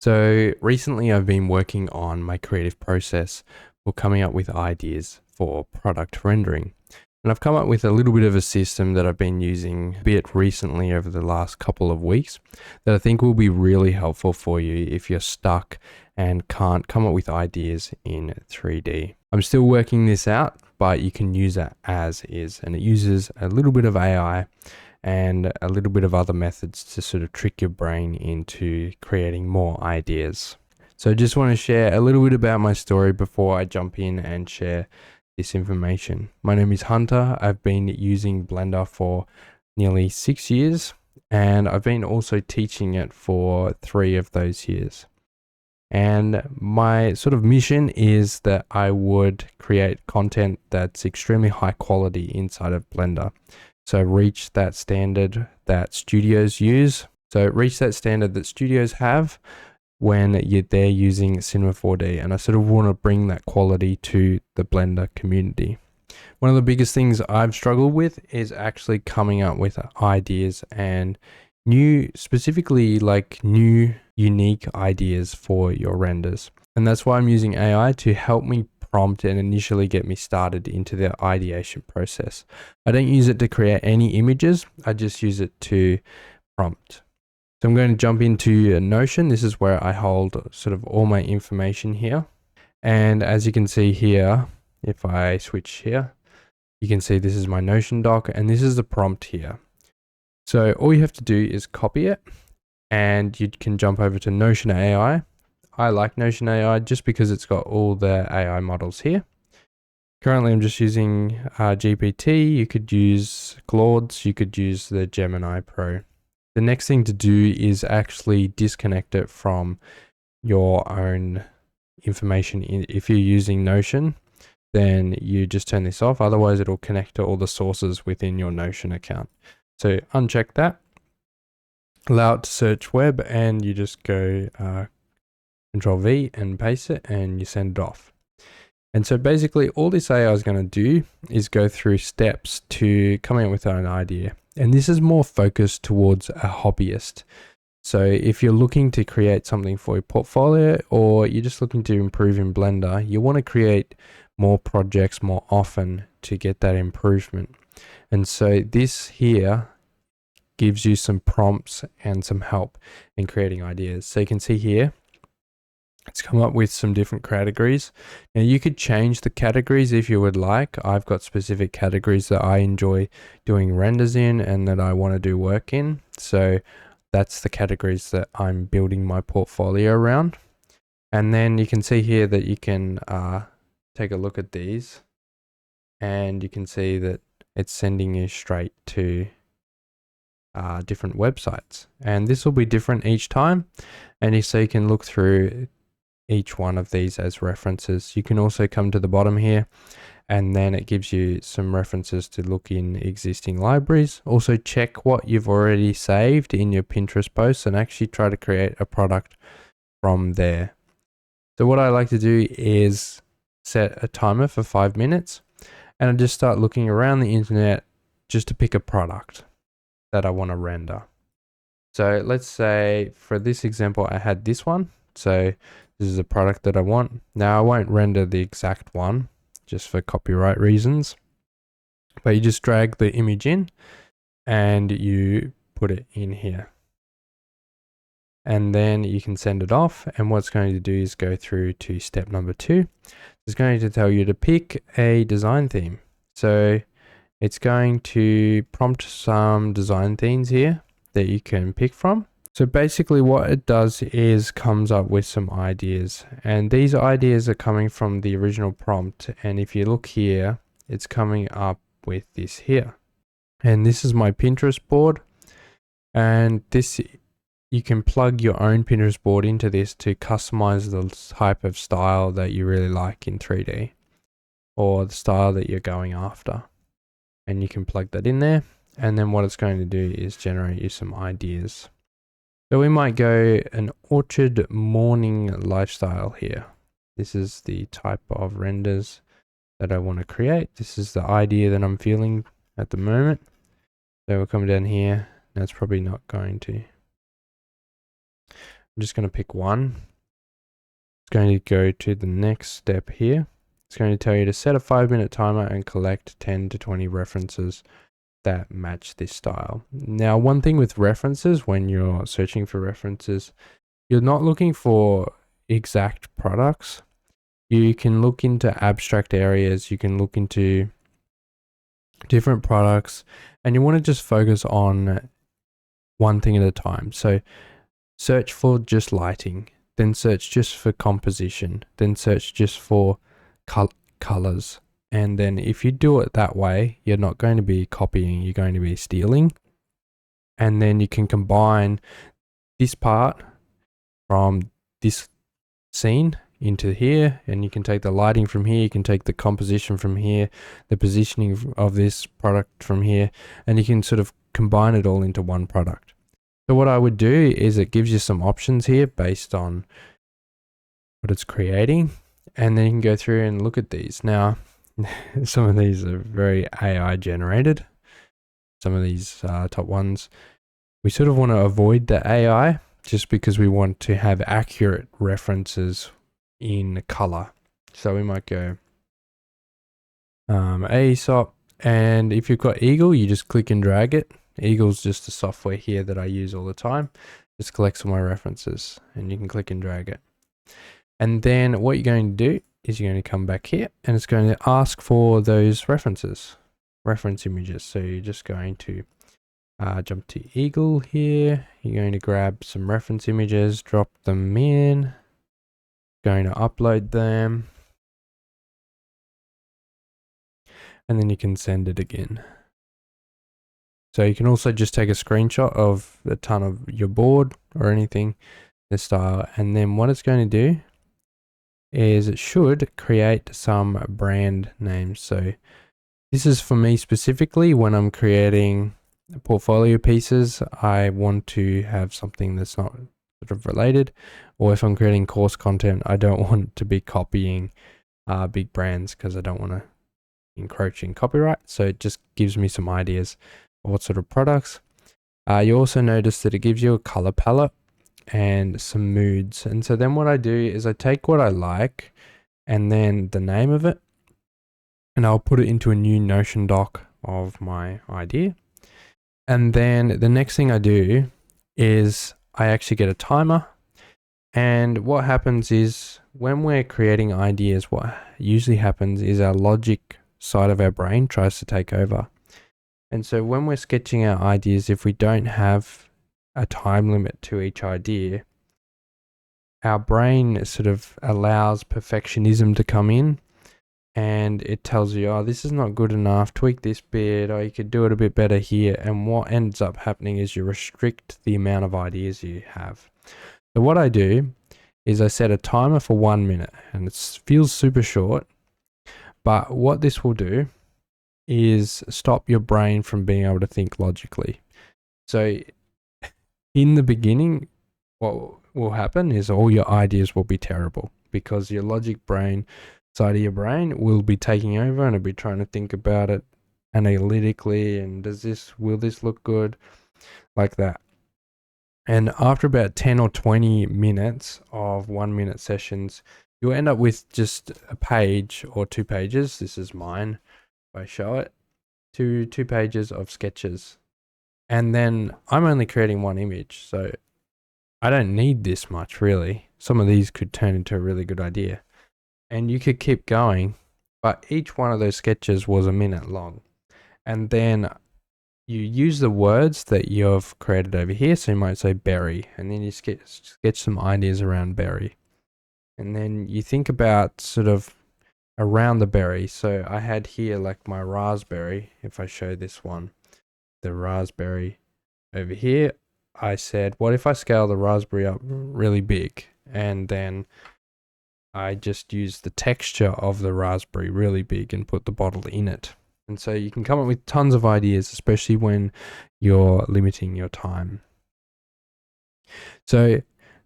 So recently I've been working on my creative process for coming up with ideas for product rendering. And I've come up with a little bit of a system that I've been using a bit recently over the last couple of weeks that I think will be really helpful for you if you're stuck and can't come up with ideas in 3D. I'm still working this out, but you can use it as is, and it uses a little bit of AI and a little bit of other methods to sort of trick your brain into creating more ideas. So I just want to share a little bit about my story before I jump in and share this information. My name is Hunter. I've been using Blender for nearly 6 years, and I've been also teaching it for 3 of those years. And my sort of mission is that I would create content that's extremely high quality inside of Blender. So reach that standard that studios use. So reach that standard that studios have when they're using Cinema 4D. And I sort of want to bring that quality to the Blender community. One of the biggest things I've struggled with is actually coming up with ideas and specifically new unique ideas for your renders. And that's why I'm using AI to help me prompt and initially get me started into the ideation process. I don't use it to create any images. I just use it to prompt. So I'm going to jump into Notion. This is where I hold sort of all my information here. And as you can see here, if I switch here, you can see this is my Notion doc and this is the prompt here. So all you have to do is copy it and you can jump over to Notion AI. I like Notion AI just because it's got all the AI models here. Currently, I'm just using GPT. You could use Claude's, you could use the Gemini Pro. The next thing to do is actually disconnect it from your own information. If you're using Notion, then you just turn this off. Otherwise, it'll connect to all the sources within your Notion account. So uncheck that. Allow it to search web and you just go Control V and paste it and you send it off. And so basically all this AI is going to do is go through steps to coming up with an idea. And this is more focused towards a hobbyist. So if you're looking to create something for your portfolio or you're just looking to improve in Blender, you want to create more projects more often to get that improvement. And so this here gives you some prompts and some help in creating ideas. So you can see here, it's come up with some different categories. Now you could change the categories if you would like. I've got specific categories that I enjoy doing renders in and that I want to do work in. So that's the categories that I'm building my portfolio around. And then you can see here that you can take a look at these and you can see that it's sending you straight to different websites. And this will be different each time. And so you can look through each one of these as references. You can also come to the bottom here and then it gives you some references to look in existing libraries. Also check what you've already saved in your Pinterest posts and actually try to create a product from there. So what I like to do is set a timer for 5 minutes and I just start looking around the internet just to pick a product that I want to render. So let's say for this example, I had this one. So this is a product that I want. Now I won't render the exact one just for copyright reasons, but you just drag the image in and you put it in here. And then you can send it off. And what it's going to do is go through to step number 2. It's going to tell you to pick a design theme. So it's going to prompt some design themes here that you can pick from. So basically what it does is comes up with some ideas, and these ideas are coming from the original prompt. And if you look here, it's coming up with this here. And this is my Pinterest board. And this, you can plug your own Pinterest board into this to customize the type of style that you really like in 3D or the style that you're going after. And you can plug that in there. And then what it's going to do is generate you some ideas. So we might go an orchard morning lifestyle here. This is the type of renders that I want to create. This is the idea that I'm feeling at the moment. So we'll come down here. That's probably not going to. I'm just going to pick one. It's going to go to the next step here. It's going to tell you to set a 5-minute timer and collect 10 to 20 references that match this style. Now, one thing with references, when you're searching for references, you're not looking for exact products. You can look into abstract areas, you can look into different products, and you want to just focus on one thing at a time. So search for just lighting, then search just for composition, then search just for colors. And then if you do it that way, you're not going to be copying, you're going to be stealing. And then you can combine this part from this scene into here, and you can take the lighting from here, you can take the composition from here, the positioning of this product from here, and you can sort of combine it all into one product. So what I would do is it gives you some options here based on what it's creating, and then you can go through and look at these. Now, some of these are very AI generated. Some of these top ones, we sort of want to avoid the AI just because we want to have accurate references in color. So we might go AESOP, and if you've got Eagle, you just click and drag it. Eagle's just a software here that I use all the time. Just collects all my references, and you can click and drag it. And then what you're going to do is you're going to come back here, and it's going to ask for those reference images. So you're just going to jump to Eagle here. You're going to grab some reference images, drop them in, going to upload them, and then you can send it again. So you can also just take a screenshot of a ton of your board or anything, this style, and then what it's going to do is it should create some brand names. So this is for me specifically when I'm creating portfolio pieces. I want to have something that's not sort of related, or if I'm creating course content, I don't want to be copying big brands because I don't want to encroach in copyright. So it just gives me some ideas of what sort of products. You also notice that it gives you a color palette and some moods. And so then what I do is I take what I like and then the name of it, and I'll put it into a new Notion doc of my idea. And then the next thing I do is I actually get a timer. And what happens is when we're creating ideas, what usually happens is our logic side of our brain tries to take over. And so when we're sketching out ideas, if we don't have a time limit to each idea, our brain sort of allows perfectionism to come in, and it tells you, oh, this is not good enough, tweak this bit, or you could do it a bit better here. And what ends up happening is you restrict the amount of ideas you have. So what I do is I set a timer for 1 minute, and it feels super short, but what this will do is stop your brain from being able to think logically. So in the beginning, what will happen is all your ideas will be terrible because your logic brain side of your brain will be taking over, and it'll be trying to think about it analytically, and will this look good, like that. And after about 10 or 20 minutes of 1 minute sessions, you'll end up with just a page or 2 pages. This is mine. If I show it, two pages of sketches. And then I'm only creating one image, so I don't need this much really. Some of these could turn into a really good idea. And you could keep going, but each one of those sketches was a minute long. And then you use the words that you've created over here. So you might say berry, and then you sketch some ideas around berry. And then you think about sort of around the berry. So I had here like my raspberry. If I show this one, the raspberry over here, I said, what if I scale the raspberry up really big? And then I just use the texture of the raspberry really big and put the bottle in it. And so you can come up with tons of ideas, especially when you're limiting your time. So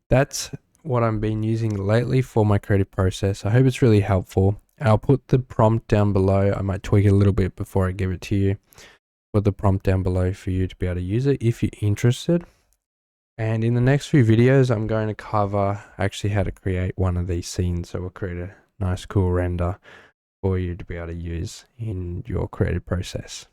that's what I've been using lately for my creative process. I hope it's really helpful. I'll put the prompt down below. I might tweak it a little bit before I give it to you. Put the prompt down below for you to be able to use it if you're interested. And in the next few videos, I'm going to cover actually how to create one of these scenes. So we'll create a nice cool render for you to be able to use in your creative process.